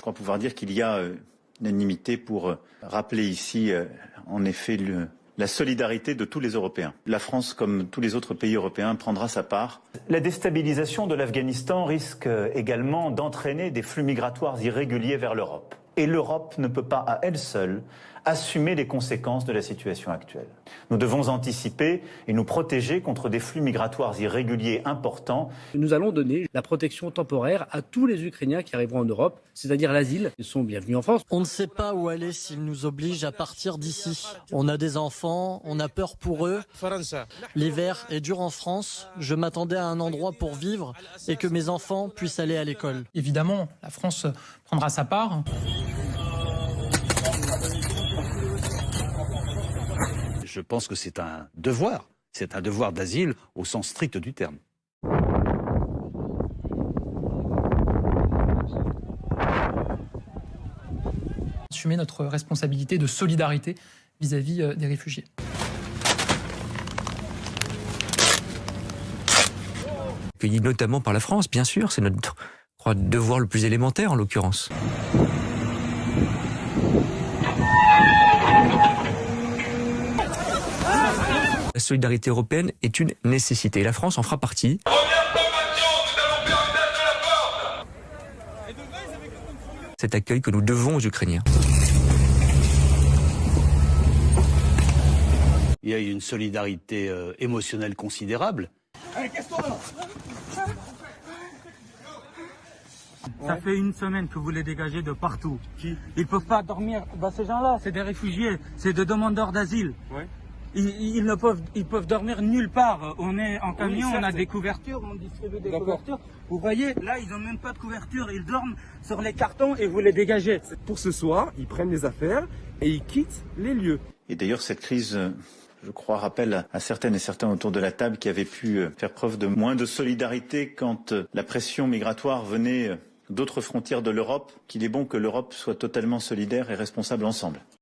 Je crois pouvoir dire qu'il y a unanimité pour rappeler ici, en effet, la solidarité de tous les Européens. La France, comme tous les autres pays européens, prendra sa part. La déstabilisation de l'Afghanistan risque également d'entraîner des flux migratoires irréguliers vers l'Europe. Et l'Europe ne peut pas, à elle seule, assumer les conséquences de la situation actuelle. Nous devons anticiper et nous protéger contre des flux migratoires irréguliers importants. Nous allons donner la protection temporaire à tous les Ukrainiens qui arriveront en Europe, c'est-à-dire l'asile. Ils sont bienvenus en France. On ne sait pas où aller s'ils nous obligent à partir d'ici. On a des enfants, on a peur pour eux. L'hiver est dur en France. Je m'attendais à un endroit pour vivre et que mes enfants puissent aller à l'école. Évidemment, la France prendra sa part. Je pense que c'est un devoir d'asile au sens strict du terme. Assumer notre responsabilité de solidarité vis-à-vis des réfugiés. Accueillis notamment par la France, bien sûr, c'est notre devoir le plus élémentaire en l'occurrence. La solidarité européenne est une nécessité. La France en fera partie. Cet accueil que nous devons aux Ukrainiens. Il y a une solidarité émotionnelle considérable. Ça fait une semaine que vous les dégagez de partout. Ils peuvent pas dormir. Ces gens-là, c'est des réfugiés, c'est des demandeurs d'asile. Ouais. Ils peuvent dormir nulle part. On est en camion, oui, on a des couvertures, on distribue des couvertures. Vous voyez, là, ils n'ont même pas de couverture. Ils dorment sur les cartons et vous les dégagez. Pour ce soir, ils prennent les affaires et ils quittent les lieux. Et d'ailleurs, cette crise, je crois, rappelle à certaines et certains autour de la table qui avaient pu faire preuve de moins de solidarité quand la pression migratoire venait d'autres frontières de l'Europe, qu'il est bon que l'Europe soit totalement solidaire et responsable ensemble.